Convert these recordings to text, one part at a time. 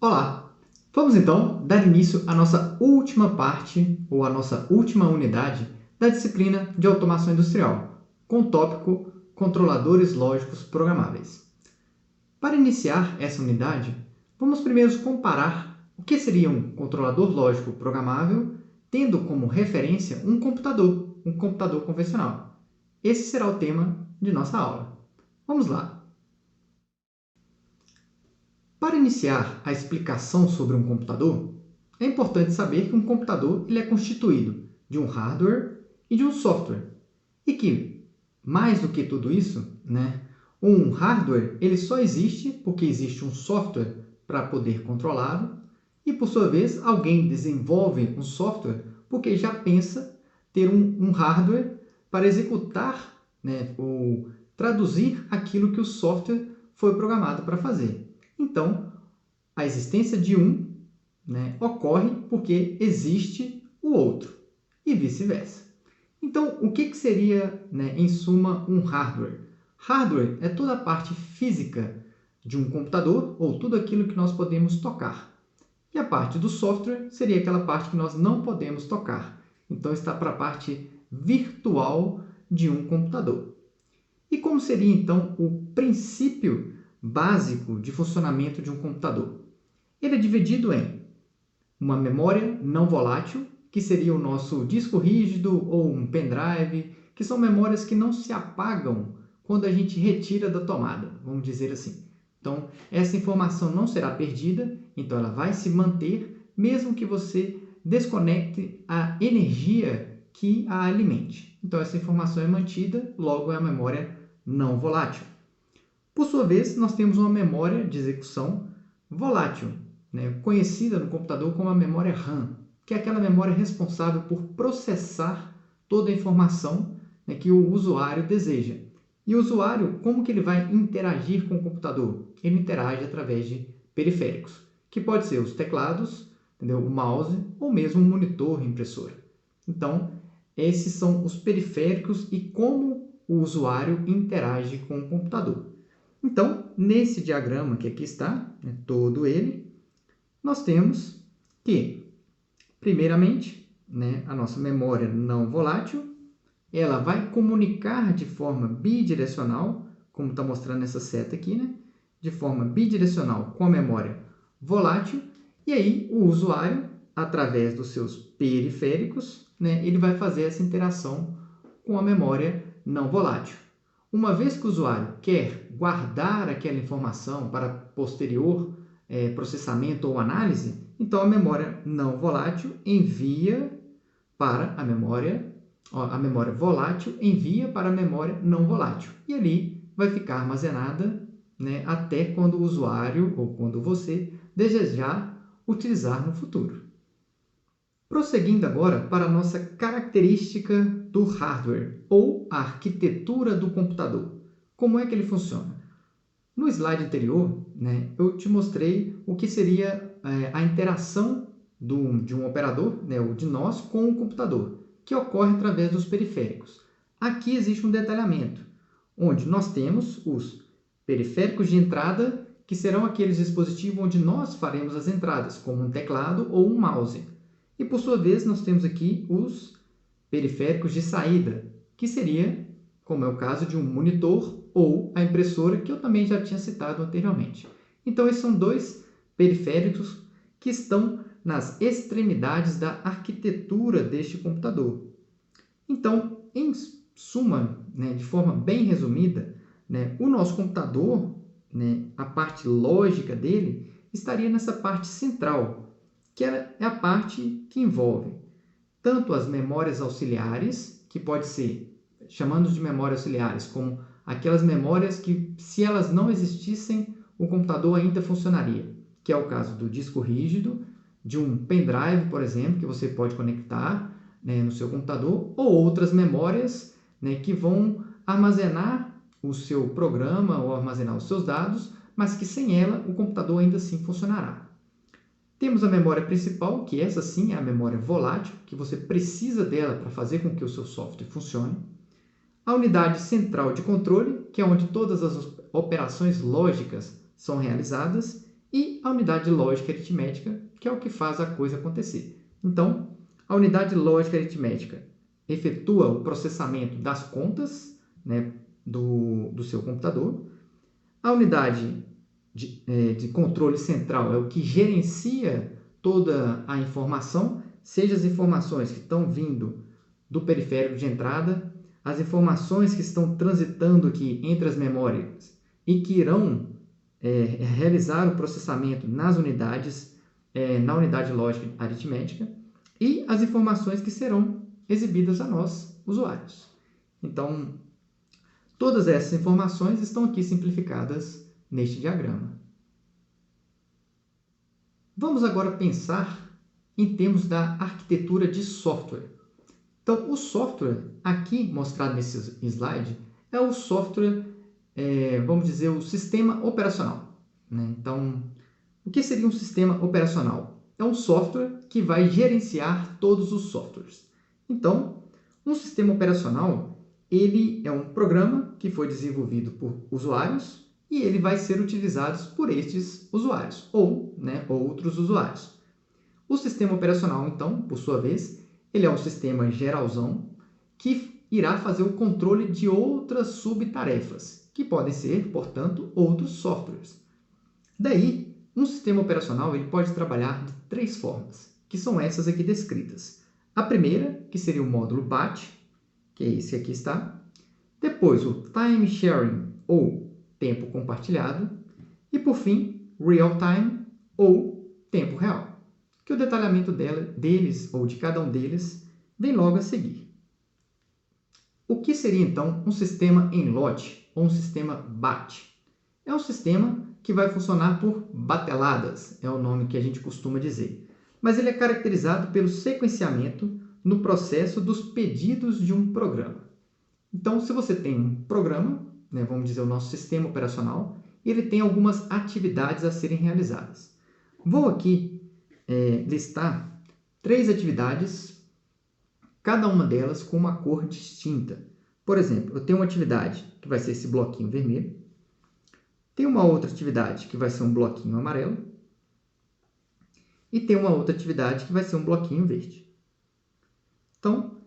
Olá! Vamos então dar início à nossa última parte, ou à nossa última unidade da disciplina de automação industrial, com o tópico controladores lógicos programáveis. Para iniciar essa unidade, vamos primeiro comparar o que seria um controlador lógico programável, tendo como referência um computador convencional. Esse será o tema de nossa aula. Vamos lá! Para iniciar a explicação sobre um computador, é importante saber que um computador ele é constituído de um hardware e de um software. E que, mais do que tudo isso, um hardware ele só existe porque existe um software para poder controlá-lo e, por sua vez, alguém desenvolve um software porque já pensa ter um hardware para executar, ou traduzir aquilo que o software foi programado para fazer. Então, a existência de um ocorre porque existe o outro e vice-versa. Então, o que seria, em suma, um hardware? Hardware é toda a parte física de um computador ou tudo aquilo que nós podemos tocar. E a parte do software seria aquela parte que nós não podemos tocar. Então, está para a parte virtual de um computador. E como seria, então, o princípio básico de funcionamento de um computador? Ele é dividido em uma memória não volátil, que seria o nosso disco rígido ou um pendrive, que são memórias que não se apagam quando a gente retira da tomada, vamos dizer assim. Então, essa informação não será perdida, então ela vai se manter, mesmo que você desconecte a energia que a alimente. Então, essa informação é mantida, logo é a memória não volátil. Por sua vez, nós temos uma memória de execução volátil, conhecida no computador como a memória RAM, que é aquela memória responsável por processar toda a informação que o usuário deseja. E o usuário, como que ele vai interagir com o computador? Ele interage através de periféricos, que pode ser os teclados, o mouse ou mesmo um monitor, impressora. Então, esses são os periféricos e como o usuário interage com o computador. Então, nesse diagrama que aqui está, todo ele, nós temos que, primeiramente, a nossa memória não volátil, ela vai comunicar de forma bidirecional, como está mostrando essa seta aqui, de forma bidirecional com a memória volátil, e aí o usuário, através dos seus periféricos, ele vai fazer essa interação com a memória não volátil. Uma vez que o usuário quer guardar aquela informação para posterior processamento ou análise, então a memória não volátil envia para a memória volátil envia para a memória não volátil. E ali vai ficar armazenada até quando o usuário ou quando você desejar utilizar no futuro. Prosseguindo agora para a nossa característica do hardware ou a arquitetura do computador. Como é que ele funciona? No slide anterior, eu te mostrei o que seria a interação de um operador, ou de nós, com o computador, que ocorre através dos periféricos. Aqui existe um detalhamento, onde nós temos os periféricos de entrada, que serão aqueles dispositivos onde nós faremos as entradas, como um teclado ou um mouse. E, por sua vez, nós temos aqui os periféricos de saída, que seria, como é o caso de um monitor ou a impressora, que eu também já tinha citado anteriormente. Então, esses são dois periféricos que estão nas extremidades da arquitetura deste computador. Então, em suma, de forma bem resumida, o nosso computador, a parte lógica dele, estaria nessa parte central, que é a parte que envolve tanto as memórias auxiliares, que pode ser, chamando de memórias auxiliares, como aquelas memórias que, se elas não existissem, o computador ainda funcionaria, que é o caso do disco rígido, de um pendrive, por exemplo, que você pode conectar no seu computador, ou outras memórias que vão armazenar o seu programa ou armazenar os seus dados, mas que sem ela o computador ainda assim funcionará. Temos a memória principal, que essa sim é a memória volátil, que você precisa dela para fazer com que o seu software funcione. A unidade central de controle, que é onde todas as operações lógicas são realizadas. e a unidade lógica aritmética, que é o que faz a coisa acontecer. Então, a unidade lógica aritmética efetua o processamento das contas, né, do seu computador. A unidade de controle central é o que gerencia toda a informação, seja as informações que estão vindo do periférico de entrada, as informações que estão transitando aqui entre as memórias e que irão realizar o processamento nas unidades, na unidade lógica aritmética, e as informações que serão exibidas a nós, usuários. Então, todas essas informações estão aqui simplificadas neste diagrama. Vamos agora pensar em termos da arquitetura de software. Então, o software, aqui mostrado nesse slide, é o software, vamos dizer, o sistema operacional, né? Então, o que seria um sistema operacional? É um software que vai gerenciar todos os softwares. Então, um sistema operacional, ele é um programa que foi desenvolvido por usuários e ele vai ser utilizado por estes usuários ou, né, outros usuários. O sistema operacional, então, por sua vez, ele é um sistema geralzão que irá fazer o controle de outras subtarefas, que podem ser, portanto, outros softwares. Daí, um sistema operacional ele pode trabalhar de 3 formas, que são essas aqui descritas. A primeira, que seria o módulo BAT, que é esse aqui está. Depois, o Time Sharing, ou tempo compartilhado. E, por fim, Real Time, ou tempo real, que o detalhamento deles, ou de cada um deles, vem logo a seguir. O que seria, então, um sistema em lote, ou um sistema BAT? É um sistema que vai funcionar por bateladas, é o nome que a gente costuma dizer. Mas ele é caracterizado pelo sequenciamento no processo dos pedidos de um programa. Então, se você tem um programa, né, vamos dizer o nosso sistema operacional, ele tem algumas atividades a serem realizadas. Vou aqui listar 3 atividades, cada uma delas com uma cor distinta. Por exemplo, eu tenho uma atividade que vai ser esse bloquinho vermelho, tem uma outra atividade que vai ser um bloquinho amarelo e tem uma outra atividade que vai ser um bloquinho verde. Então,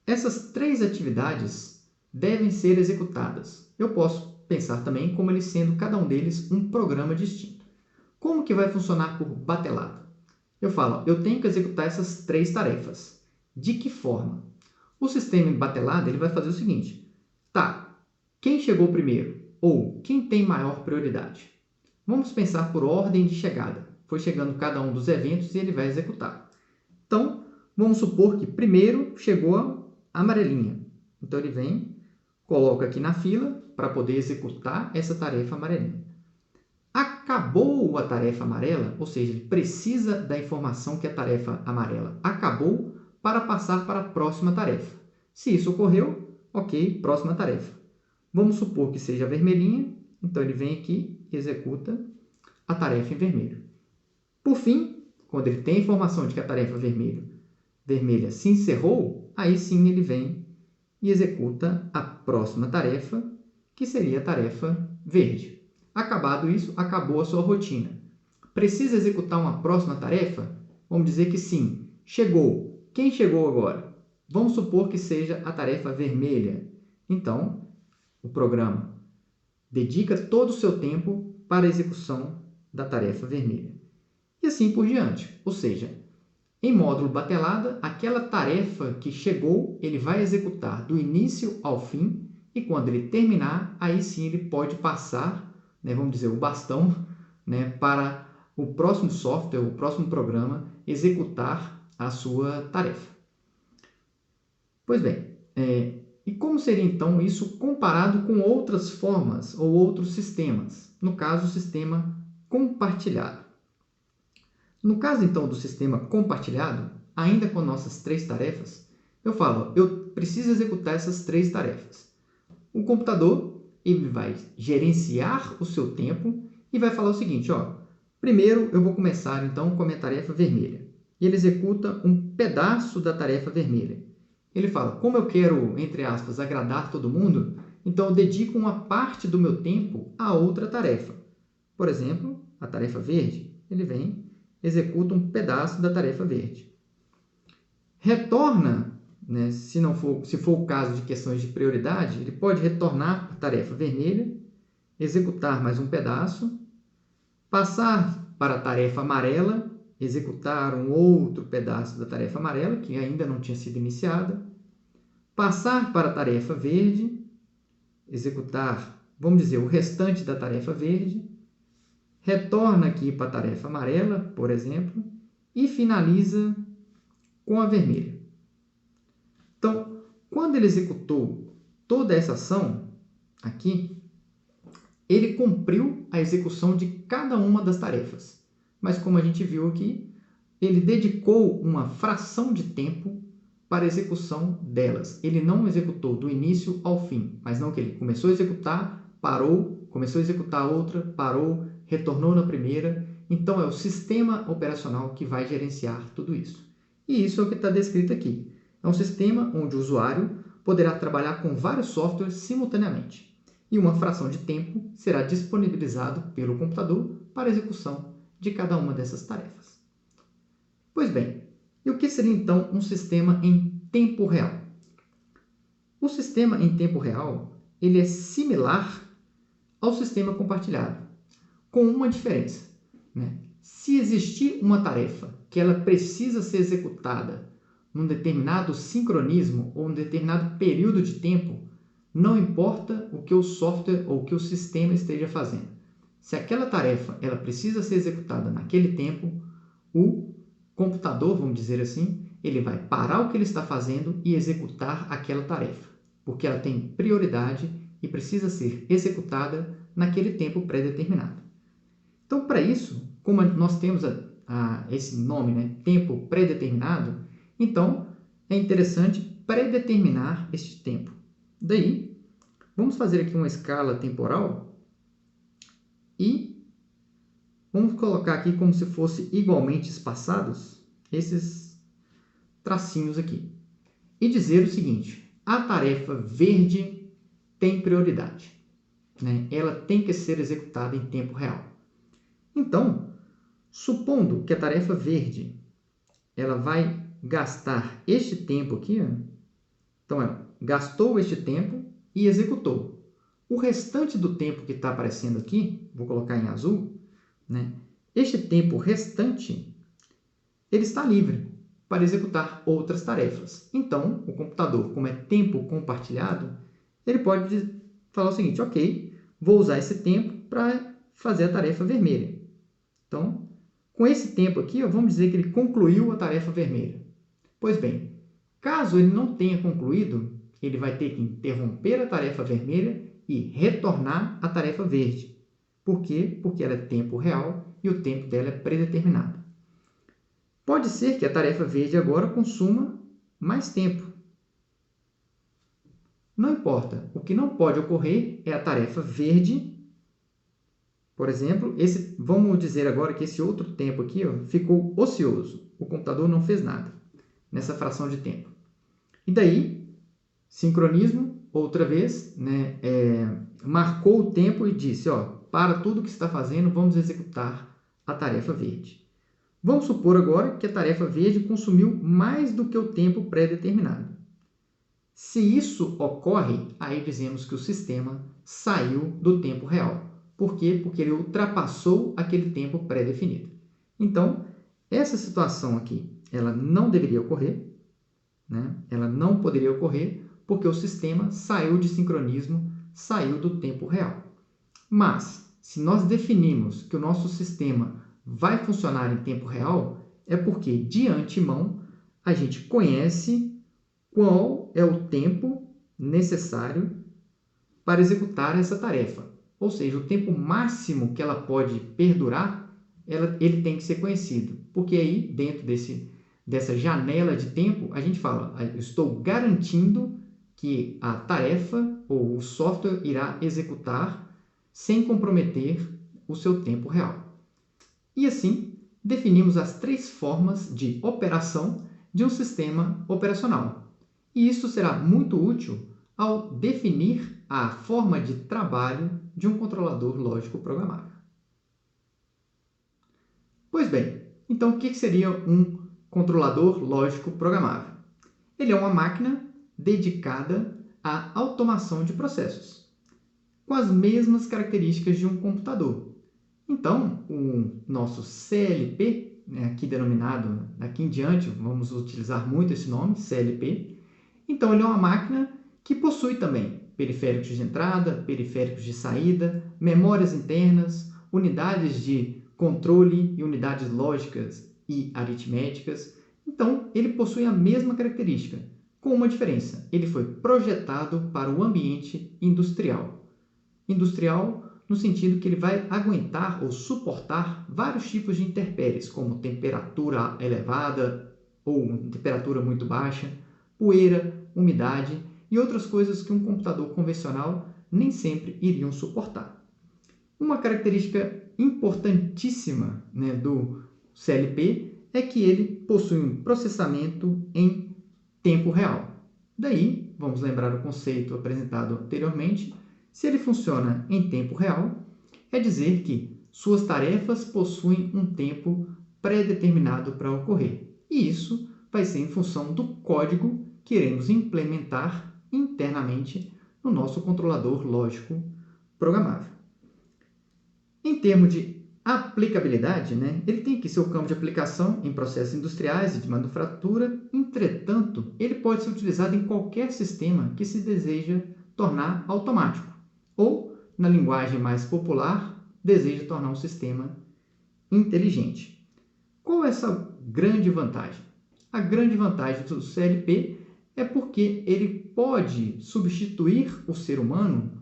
essas 3 atividades devem ser executadas. Eu posso pensar também como eles sendo cada um deles um programa distinto. Como que vai funcionar por batelada? Eu falo, eu tenho que executar essas 3 tarefas. De que forma? O sistema em batelada ele vai fazer o seguinte. Tá, quem chegou primeiro? Ou quem tem maior prioridade? Vamos pensar por ordem de chegada. Foi chegando cada um dos eventos e ele vai executar. Então, vamos supor que primeiro chegou a amarelinha. Então, ele vem, coloca aqui na fila para poder executar essa tarefa amarelinha. Acabou a tarefa amarela, ou seja, ele precisa da informação que a tarefa amarela acabou para passar para a próxima tarefa. Se isso ocorreu, ok, próxima tarefa. Vamos supor que seja vermelhinha, então ele vem aqui e executa a tarefa em vermelho. Por fim, quando ele tem a informação de que a tarefa vermelha se encerrou, aí sim ele vem e executa a próxima tarefa, que seria a tarefa verde. Acabado isso, acabou a sua rotina. Precisa executar uma próxima tarefa? Vamos dizer que sim. Chegou. Quem chegou agora? Vamos supor que seja a tarefa vermelha. Então, o programa dedica todo o seu tempo para a execução da tarefa vermelha. E assim por diante. Ou seja, em módulo batelada, aquela tarefa que chegou, ele vai executar do início ao fim e quando ele terminar, aí sim ele pode passar, né, vamos dizer, o bastão, né, para o próximo software, o próximo programa executar a sua tarefa. Pois bem, e como seria então isso comparado com outras formas ou outros sistemas? No caso, o sistema compartilhado. No caso então do sistema compartilhado, ainda com nossas 3 tarefas, eu falo, eu preciso executar essas 3 tarefas. O computador ele vai gerenciar o seu tempo e vai falar o seguinte, primeiro eu vou começar então com a minha tarefa vermelha. E ele executa um pedaço da tarefa vermelha. Ele fala, como eu quero, entre aspas, agradar todo mundo, então eu dedico uma parte do meu tempo a outra tarefa. Por exemplo, a tarefa verde, ele vem, executa um pedaço da tarefa verde. Retorna, né, se for o caso de questões de prioridade, ele pode retornar a tarefa vermelha, executar mais um pedaço, passar para a tarefa amarela, executar um outro pedaço da tarefa amarela, que ainda não tinha sido iniciada, passar para a tarefa verde, executar, vamos dizer, o restante da tarefa verde, retorna aqui para a tarefa amarela, por exemplo, e finaliza com a vermelha. Então, quando ele executou toda essa ação aqui, ele cumpriu a execução de cada uma das tarefas. Mas como a gente viu aqui, ele dedicou uma fração de tempo para a execução delas. Ele não executou do início ao fim, mas não que ele começou a executar, parou, começou a executar outra, parou, retornou na primeira. Então, é o sistema operacional que vai gerenciar tudo isso. E isso é o que está descrito aqui. É um sistema onde o usuário poderá trabalhar com vários softwares simultaneamente. E uma fração de tempo será disponibilizado pelo computador para a execução de cada uma dessas tarefas. Pois bem, e o que seria então um sistema em tempo real? O sistema em tempo real ele é similar ao sistema compartilhado, com uma diferença, né? Se existir uma tarefa que ela precisa ser executada num determinado sincronismo ou um determinado período de tempo, não importa o que o software ou o que o sistema esteja fazendo. Se aquela tarefa ela precisa ser executada naquele tempo, o computador, vamos dizer assim, ele vai parar o que ele está fazendo e executar aquela tarefa, porque ela tem prioridade e precisa ser executada naquele tempo pré-determinado. Então, para isso, como nós temos esse nome, né, tempo pré-determinado, então é interessante pré-determinar este tempo. Daí, vamos fazer aqui uma escala temporal e vamos colocar aqui como se fosse igualmente espaçados esses tracinhos aqui. E dizer o seguinte, a tarefa verde tem prioridade, né? Ela tem que ser executada em tempo real. Então, supondo que a tarefa verde ela vai gastar este tempo aqui, ó. Então, ela gastou este tempo e executou. O restante do tempo que está aparecendo aqui, vou colocar em azul, né? Este tempo restante, ele está livre para executar outras tarefas. Então, o computador, como é tempo compartilhado, ele pode falar o seguinte, ok, vou usar esse tempo para fazer a tarefa vermelha. Então, com esse tempo aqui, vamos dizer que ele concluiu a tarefa vermelha. Pois bem, caso ele não tenha concluído, ele vai ter que interromper a tarefa vermelha e retornar à tarefa verde. Por quê? Porque ela é tempo real e o tempo dela é predeterminado. Pode ser que a tarefa verde agora consuma mais tempo. Não importa. O que não pode ocorrer é a tarefa verde. Por exemplo, vamos dizer agora que esse outro tempo aqui ficou ocioso. O computador não fez nada nessa fração de tempo. E daí, sincronismo, outra vez, né, marcou o tempo e disse, para tudo que está fazendo, vamos executar a tarefa verde. Vamos supor agora que a tarefa verde consumiu mais do que o tempo pré-determinado. Se isso ocorre, aí dizemos que o sistema saiu do tempo real. Por quê? Porque ele ultrapassou aquele tempo pré-definido. Então, essa situação aqui, ela não deveria ocorrer, né? Ela não poderia ocorrer porque o sistema saiu de sincronismo, saiu do tempo real. Mas, se nós definimos que o nosso sistema vai funcionar em tempo real, é porque, de antemão, a gente conhece qual é o tempo necessário para executar essa tarefa. Ou seja, o tempo máximo que ela pode perdurar, ele tem que ser conhecido. Porque aí, dentro dessa janela de tempo, a gente fala, eu estou garantindo que a tarefa ou o software irá executar sem comprometer o seu tempo real. E assim, definimos as 3 formas de operação de um sistema operacional. E isso será muito útil ao definir a forma de trabalho de um controlador lógico programável. Pois bem, então o que seria um controlador lógico programável? Ele é uma máquina dedicada à automação de processos, com as mesmas características de um computador. Então, o nosso CLP, aqui denominado, daqui em diante, vamos utilizar muito esse nome, CLP. Então, ele é uma máquina que possui também periféricos de entrada, periféricos de saída, memórias internas, unidades de controle e unidades lógicas e aritméticas. Então, ele possui a mesma característica, com uma diferença. Ele foi projetado para o ambiente industrial. Industrial no sentido que ele vai aguentar ou suportar vários tipos de intempéries, como temperatura elevada ou temperatura muito baixa, poeira, umidade e outras coisas que um computador convencional nem sempre iriam suportar. Uma característica importantíssima, do CLP é que ele possui um processamento em tempo real. Daí, vamos lembrar o conceito apresentado anteriormente. Se ele funciona em tempo real, é dizer que suas tarefas possuem um tempo pré-determinado para ocorrer. E isso vai ser em função do código que iremos implementar internamente no nosso controlador lógico programável. Em termos de aplicabilidade, ele tem aqui seu campo de aplicação em processos industriais e de manufatura. Entretanto, ele pode ser utilizado em qualquer sistema que se deseja tornar automático. Ou, na linguagem mais popular, deseja tornar um sistema inteligente. Qual é essa grande vantagem? A grande vantagem do CLP é porque ele pode substituir o ser humano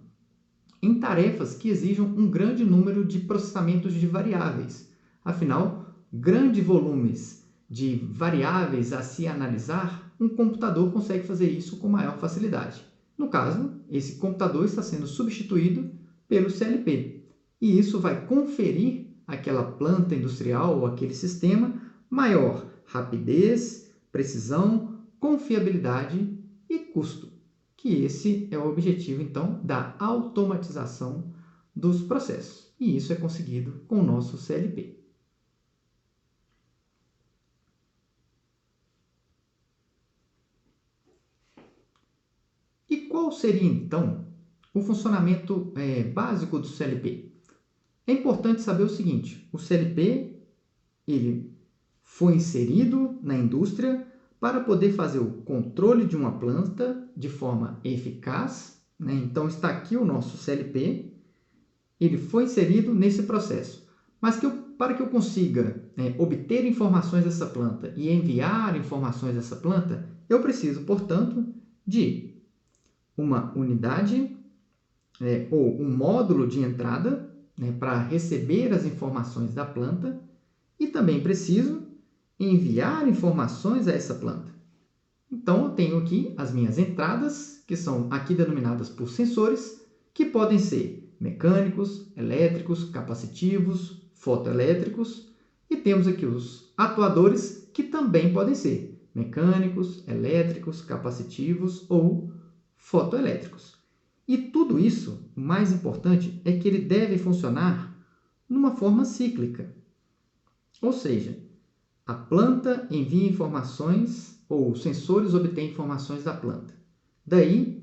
em tarefas que exijam um grande número de processamentos de variáveis. Afinal, grandes volumes de variáveis a se analisar, um computador consegue fazer isso com maior facilidade. No caso, esse computador está sendo substituído pelo CLP. E isso vai conferir àquela planta industrial ou aquele sistema maior rapidez, precisão, confiabilidade e custo. Que esse é o objetivo, então, da automatização dos processos. E isso é conseguido com o nosso CLP. E qual seria, então, o funcionamento básico do CLP? É importante saber o seguinte: o CLP ele foi inserido na indústria para poder fazer o controle de uma planta de forma eficaz. Então, está aqui o nosso CLP, ele foi inserido nesse processo. Mas para que eu consiga obter informações dessa planta e enviar informações dessa planta, eu preciso, portanto, de uma unidade ou um módulo de entrada para receber as informações da planta e também preciso enviar informações a essa planta. Então, eu tenho aqui as minhas entradas, que são aqui denominadas por sensores, que podem ser mecânicos, elétricos, capacitivos, fotoelétricos, e temos aqui os atuadores, que também podem ser mecânicos, elétricos, capacitivos ou fotoelétricos. E tudo isso, o mais importante, é que ele deve funcionar numa forma cíclica. Ou seja, a planta envia informações ou os sensores obtêm informações da planta. Daí,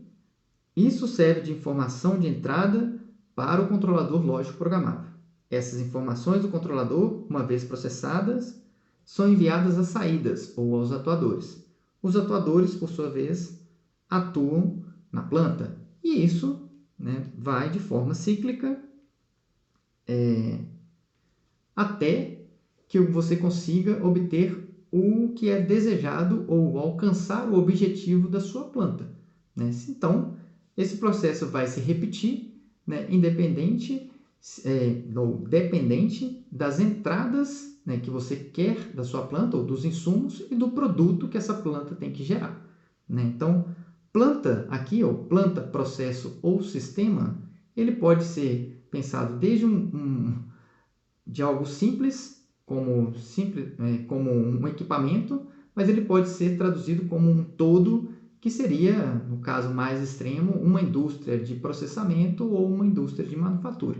isso serve de informação de entrada para o controlador lógico programável. Essas informações do controlador, uma vez processadas, são enviadas às saídas ou aos atuadores. Os atuadores, por sua vez, atuam na planta. E isso vai de forma cíclica até que você consiga obter o que é desejado ou alcançar o objetivo da sua planta. Então, esse processo vai se repetir, independente ou dependente das entradas que você quer da sua planta ou dos insumos e do produto que essa planta tem que gerar. Então, planta aqui, ou planta, processo ou sistema, ele pode ser pensado desde de algo simples, como um equipamento, mas ele pode ser traduzido como um todo, que seria, no caso mais extremo, uma indústria de processamento ou uma indústria de manufatura.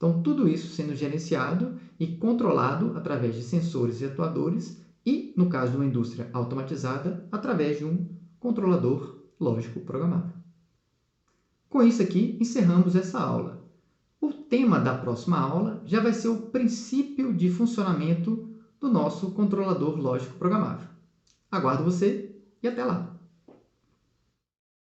Então, tudo isso sendo gerenciado e controlado através de sensores e atuadores e, no caso de uma indústria automatizada, através de um controlador lógico programável. Com isso aqui, encerramos essa aula. O tema da próxima aula já vai ser o princípio de funcionamento do nosso controlador lógico programável. Aguardo você e até lá!